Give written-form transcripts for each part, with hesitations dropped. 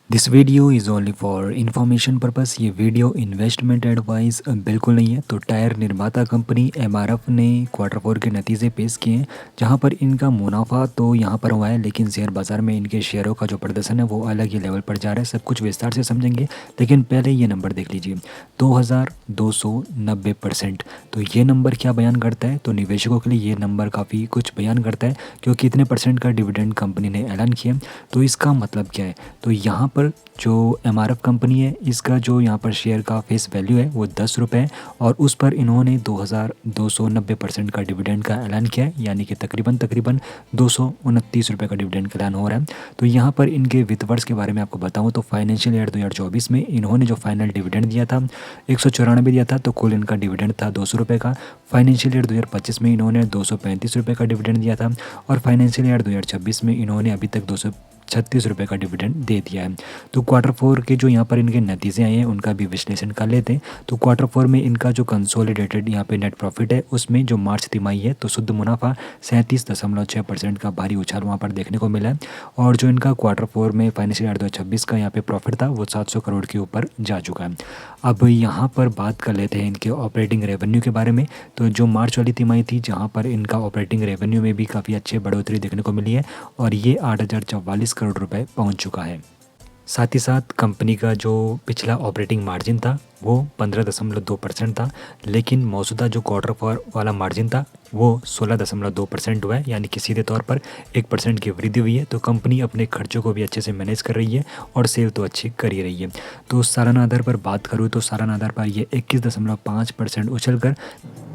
This video is only for information purpose. ये video investment advice बिल्कुल नहीं है। तो टायर निर्माता कंपनी एमआरएफ ने क्वार्टर फोर के नतीजे पेश किए हैं, जहां पर इनका मुनाफा तो यहां पर हुआ है, लेकिन शेयर बाजार में इनके शेयरों का जो प्रदर्शन है वो अलग ही लेवल पर जा रहा है। सब कुछ विस्तार से समझेंगे, लेकिन पहले ये नंबर देख लीजिए, 2290%। तो ये नंबर क्या बयान करता है? तो निवेशकों के लिए ये नंबर काफ़ी कुछ बयान करता है, क्योंकि इतने परसेंट का डिविडेंड कंपनी ने ऐलान किया। तो इसका मतलब क्या है? तो यहाँ पर जो एमआरएफ कंपनी है, इसका जो यहाँ पर शेयर का फेस वैल्यू है वो 10 रुपये है, और उस पर इन्होंने 2290% का डिविडेंड का ऐलान किया है, यानी कि तकरीबन 229 रुपये का डिविडेंड का ऐलान हो रहा है। तो यहाँ पर इनके वित्त वर्ष के बारे में आपको बताऊँ तो फाइनेंशियल ईयर 2024 में इन्होंने जो फाइनल डिविडेंड दिया था 194 दिया था, तो कुल इनका डिविडेंड था 200 रुपये का। फाइनेंशियल ईयर 2025 में इन्होंने 235 रुपये का डिविडेंड दिया था, और फाइनेंशियल ईयर 2026 में इन्होंने अभी तक 236 रुपये का डिविडेंड दे दिया है। तो क्वार्टर फोर के जो यहाँ पर इनके नतीजे आए हैं उनका भी विश्लेषण कर लेते हैं। तो क्वार्टर फोर में इनका जो कंसोलिडेटेड यहाँ पे नेट प्रॉफिट है, उसमें जो मार्च तिमाही है तो शुद्ध मुनाफा 37.6% का भारी उछाल वहाँ पर देखने को मिला है। और जो इनका क्वार्टर फोर में फाइनेंशियल ईयर 2026 का यहाँ पे प्रॉफिट था वो 700 करोड़ के ऊपर जा चुका है। अब यहाँ पर बात कर लेते हैं इनके ऑपरेटिंग रेवेन्यू के बारे में। तो जो मार्च वाली तिमाही थी, जहाँ पर इनका ऑपरेटिंग रेवेन्यू में भी काफ़ी अच्छे बढ़ोतरी देखने को मिली है, और ये 8,044 करोड़ रुपए पहुँच चुका है। साथ ही साथ कंपनी का जो पिछला ऑपरेटिंग मार्जिन था वो 15.2% था, लेकिन मौजूदा जो क्वार्टर फोर वाला मार्जिन था वो 16.2% हुआ है, यानी कि सीधे तौर पर 1% की वृद्धि हुई है। तो कंपनी अपने खर्चों को भी अच्छे से मैनेज कर रही है और सेव तो अच्छी कर ही रही है। तो सालाना आधार पर बात करूँ तो सालाना आधार पर ये 21.5% उछल कर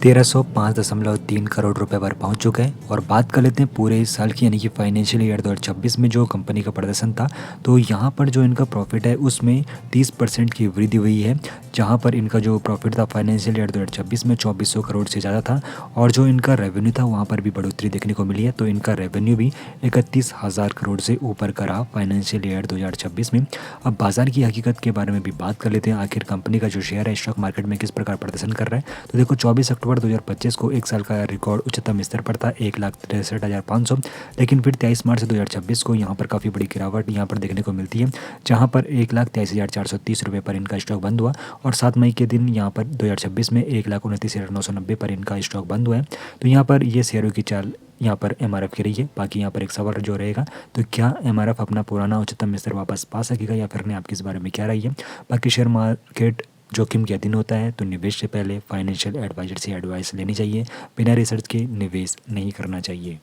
1305.3 करोड़ रुपए पर पहुंच चुका है। और बात कर लेते हैं पूरे इस साल की, यानी कि फाइनेंशियल ईयर 2026 में जो कंपनी का प्रदर्शन था, तो यहाँ पर जो इनका प्रॉफिट है उसमें 30% की वृद्धि हुई है, जहाँ पर इनका जो प्रॉफिट था फाइनेंशियल ईयर 2026 में 2400 करोड़ से ज़्यादा था, और जो इनका रेवेन्यू था वहाँ पर भी बढ़ोतरी देखने को मिली है। तो इनका रेवेन्यू भी 31,000 करोड़ से ऊपर का रहा फाइनेंशियल ईयर 2026 में। अब बाजार की हकीकत के बारे में भी बात कर लेते हैं, आखिर कंपनी का जो शेयर है स्टॉक मार्केट में किस प्रकार प्रदर्शन कर रहा है। तो देखो, 24 अक्टूबर 2025 को एक साल का रिकॉर्ड उच्चतम स्तर पर था 1,63,500, लेकिन फिर 23 मार्च 2026 को यहाँ पर काफ़ी बड़ी गिरावट यहाँ पर देखने को मिलती है, जहाँ पर 1,23,430 रुपये पर इनका स्टॉक बंद हुआ, और 7 मई के दिन यहाँ पर 2026 में 1,29,990 पर इनका स्टॉक बंद हुआ है। तो यहाँ पर ये शेयरों की चाल यहाँ पर एमआरएफ की रही है। बाकी यहाँ पर एक सवाल जो रहेगा, तो क्या एमआरएफ अपना पुराना उच्चतम स्तर वापस पा सकेगा या फिर नहीं, आपकी इस बारे में क्या राय है? बाकी शेयर मार्केट जोखिम के अधीन होता है, तो निवेश से पहले फाइनेंशियल एडवाइजर से एडवाइस लेनी चाहिए। बिना रिसर्च के निवेश नहीं करना चाहिए।